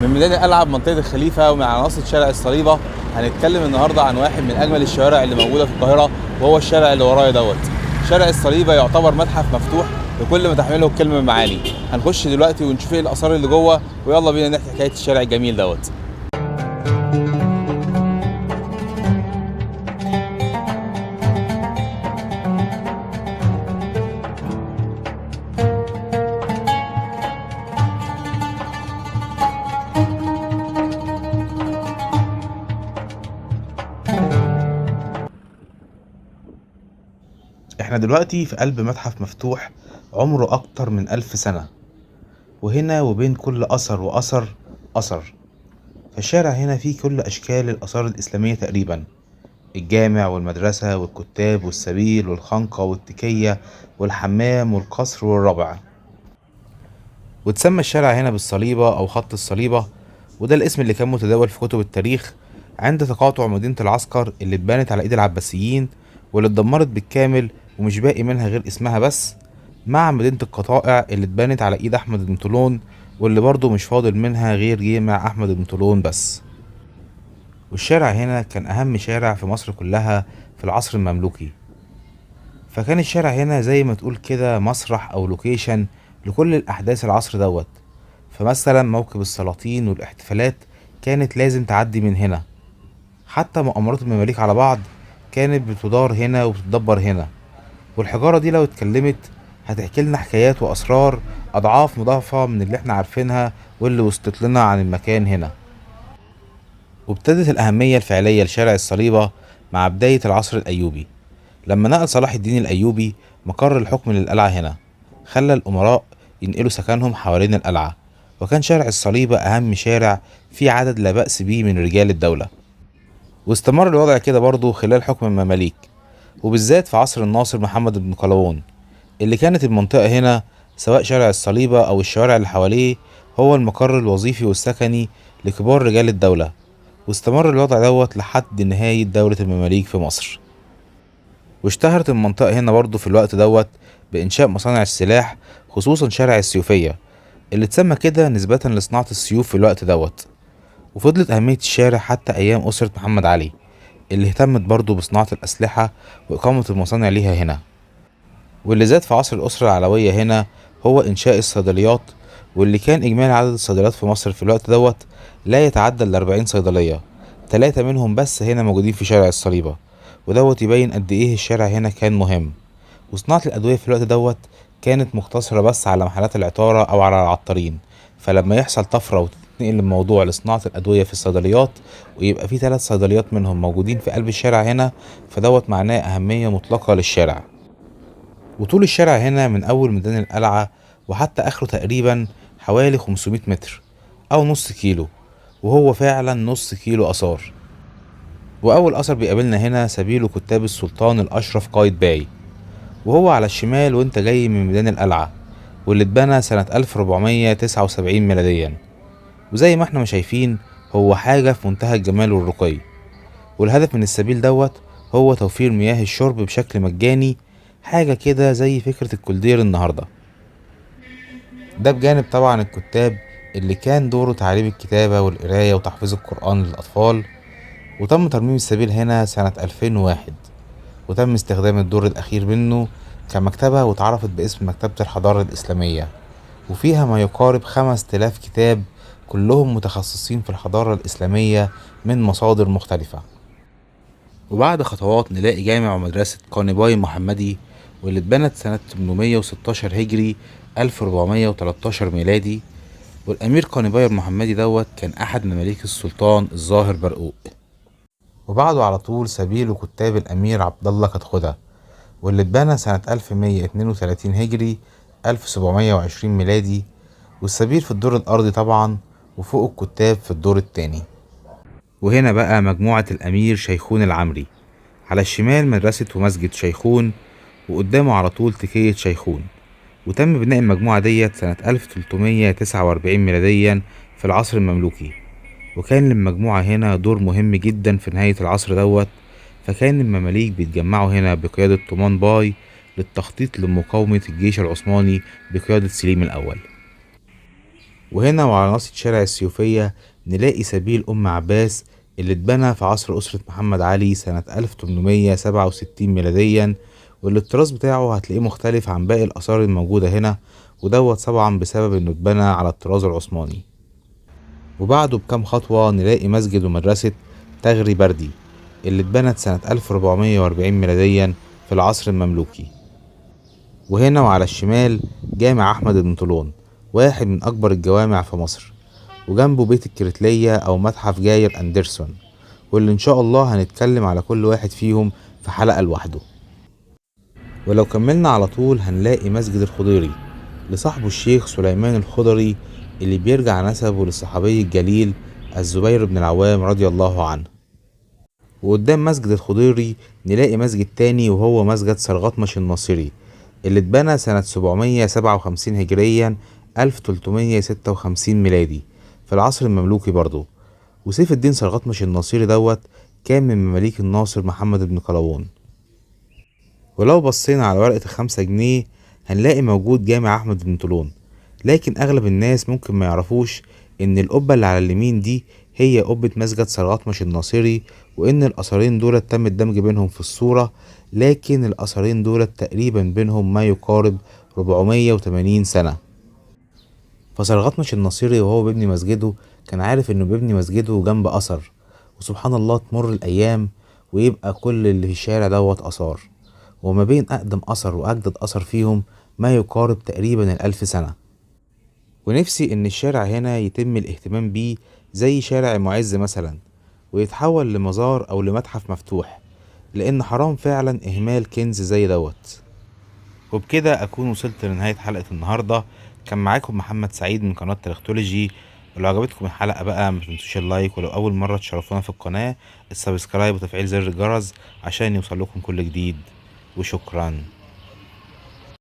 من ميدان القلعه بمنطقه الخليفه ومن على ناصيه شارع الصليبه. هنتكلم النهارده عن واحد من اجمل الشوارع اللي موجوده في القاهره، وهو الشارع اللي ورايا دوت. شارع الصليبه يعتبر متحف مفتوح لكل ما تحمله الكلمه من معاني. هنخش دلوقتي ونشوف ايه الاثار اللي جوه، ويلا بينا نحكي حكايه الشارع الجميل دوت. احنا دلوقتي في قلب متحف مفتوح عمره اكتر من 1000 سنة، وهنا وبين كل اثر واثر اثر. فالشارع هنا فيه كل اشكال الاثار الاسلامية تقريبا: الجامع والمدرسة والكتاب والسبيل والخنقة والتكية والحمام والقصر والربع. وتسمى الشارع هنا بالصليبة او خط الصليبة، وده الاسم اللي كان متداول في كتب التاريخ عند تقاطع مدينة العسكر اللي اتبنت على ايد العباسيين، واللي اتدمرت بالكامل ومش باقي منها غير اسمها بس، مع مدينة القطائع اللي اتبنت على ايد احمد بن طولون، واللي برضه مش فاضل منها غير جامع احمد بن طولون بس. والشارع هنا كان اهم شارع في مصر كلها في العصر المملوكي. فكان الشارع هنا زي ما تقول كده مسرح او لوكيشن لكل الاحداث العصر دوت. فمثلا موكب السلاطين والاحتفالات كانت لازم تعدي من هنا، حتى مؤامرات المماليك على بعض كانت بتدار هنا وبتدبر هنا. والحجارة دي لو اتكلمت هتحكي لنا حكايات وأسرار أضعاف مضاعفة من اللي احنا عارفينها واللي وصلت لنا عن المكان هنا. وابتدت الأهمية الفعلية لشارع الصليبة مع بداية العصر الأيوبي، لما نقل صلاح الدين الأيوبي مقر الحكم للقلعة هنا، خلى الأمراء ينقلوا سكنهم حوالين القلعة. وكان شارع الصليبة أهم شارع فيه عدد لا بأس به من رجال الدولة. واستمر الوضع كده برضه خلال حكم المماليك، وبالذات في عصر الناصر محمد بن قلاوون، اللي كانت المنطقة هنا سواء شارع الصليبة أو الشوارع اللي حواليه هو المقر الوظيفي والسكني لكبار رجال الدولة. واستمر الوضع دوت لحد نهاية دولة المماليك في مصر. واشتهرت المنطقة هنا برضه في الوقت دوت بإنشاء مصانع السلاح، خصوصا شارع السيوفية اللي اتسمى كده نسبة لصناعة السيوف في الوقت دوت. وفضلت أهمية الشارع حتى أيام أسرة محمد علي، اللي اهتمت برضه بصناعة الأسلحة وإقامة المصانع ليها هنا. واللي زاد في عصر الأسرة العلوية هنا هو إنشاء الصيدليات، واللي كان إجمالي عدد الصيدليات في مصر في الوقت دوت لا يتعدى 40 صيدلية، 3 منهم بس هنا موجودين في شارع الصليبة. ودوت يبين قد إيه الشارع هنا كان مهم. وصناعة الأدوية في الوقت دوت كانت مقتصرة بس على محلات العطارة أو على العطارين. فلما يحصل طفرة وتتنقل الموضوع لصناعة الأدوية في الصيدليات، ويبقى في 3 صيدليات منهم موجودين في قلب الشارع هنا، فدوت معناه أهمية مطلقة للشارع. وطول الشارع هنا من أول ميدان القلعة وحتى آخره تقريبا حوالي 500 متر أو نص كيلو، وهو فعلا نص كيلو آثار. وأول أثر بيقابلنا هنا سبيل كتاب السلطان الأشرف قايتباي، وهو على الشمال وانت جاي من ميدان القلعة، واللي اتبنى سنة 1479 ميلاديا. وزي ما احنا ما شايفين هو حاجة في منتهى الجمال والرقي. والهدف من السبيل دوت هو توفير مياه الشرب بشكل مجاني، حاجة كده زي فكرة الكولدير النهاردة. ده بجانب طبعا الكتاب اللي كان دوره تعليم الكتابة والقراية وتحفيظ القرآن للأطفال. وتم ترميم السبيل هنا سنة 2001، وتم استخدام الدور الأخير منه كمكتبة، واتعرفت باسم مكتبة الحضارة الإسلامية، وفيها ما يقارب 5000 كتاب كلهم متخصصين في الحضارة الإسلامية من مصادر مختلفة. وبعد خطوات نلاقي جامع ومدرسة قانباي محمدي، واللي اتبنت سنة 816 هجري 1413 ميلادي. والأمير قانباي المحمدي دوت كان أحد مماليك السلطان الظاهر برقوق. وبعده على طول سبيل كتاب الأمير عبد الله كتخدة، واللي اتبنى سنة 1132 هجري 1720 ميلادي. والسبيل في الدور الأرضي طبعا، وفوق الكتاب في الدور التاني. وهنا بقى مجموعة الأمير شيخون العمري، على الشمال مدرسة ومسجد شيخون، وقدامه على طول تكية شيخون. وتم بناء المجموعة ديت سنة 1349 ميلاديا في العصر المملوكي. وكان للمجموعة هنا دور مهم جدا في نهاية العصر دوت. فكان المماليك بيتجمعوا هنا بقيادة طومان باي للتخطيط لمقاومة الجيش العثماني بقيادة سليم الأول. وهنا وعلى ناصية شارع السيوفية نلاقي سبيل أم عباس اللي اتبنى في عصر أسرة محمد علي سنة 1867 ميلاديا، واللي الطراز بتاعه هتلاقيه مختلف عن باقي الآثار الموجودة هنا، ودوت طبعا بسبب إنه اتبنى على الطراز العثماني. وبعده بكام خطوة نلاقي مسجد ومدرسة تغري بردي اللي اتبنت سنة 1440 ميلاديا في العصر المملوكي. وهنا وعلى الشمال جامع أحمد بن طولون، واحد من أكبر الجوامع في مصر، وجنبه بيت الكريتلية أو متحف جاير أندرسون، واللي إن شاء الله هنتكلم على كل واحد فيهم في حلقة لوحده. ولو كملنا على طول هنلاقي مسجد الخضيري لصاحبه الشيخ سليمان الخضري، اللي بيرجع نسبه للصحابي الجليل الزبير بن العوام رضي الله عنه. وقدام مسجد الخضيري نلاقي مسجد تاني وهو مسجد سرغطمش الناصري اللي اتبنى سنة 757 هجريا 1356 ميلادي في العصر المملوكي برضه. وسيف الدين سرغطمش الناصري دوت كان من مماليك الناصر محمد بن قلاوون. ولو بصينا على ورقة ال5 جنيه هنلاقي موجود جامع أحمد بن طولون، لكن أغلب الناس ممكن ما يعرفوش إن القبة اللي على اليمين دي هي قبة مسجد سرغطمش الناصري، وإن الأثرين دولت تم الدمج بينهم في الصورة، لكن الأثرين دولت تقريبا بينهم ما يقارب 480 سنة. فسرغطمش الناصري وهو بيبني مسجده كان عارف إنه بيبني مسجده جنب أثر، وسبحان الله تمر الأيام ويبقى كل اللي في الشارع دوت آثار، وما بين أقدم أثر وأجدد أثر فيهم ما يقارب تقريبا ال1000 سنة. ونفسي إن الشارع هنا يتم الاهتمام بيه زي شارع معز مثلا، ويتحول لمزار أو لمتحف مفتوح، لأن حرام فعلا إهمال كنز زي دوت. وبكده أكون وصلت لنهاية حلقة النهاردة. كان معاكم محمد سعيد من قناة تاريختولوجي. ولو عجبتكم الحلقة بقى متنسوش اللايك، ولو أول مرة تشرفونا في القناة السبسكرايب وتفعيل زر الجرس عشان يوصل لكم كل جديد. وشكرا.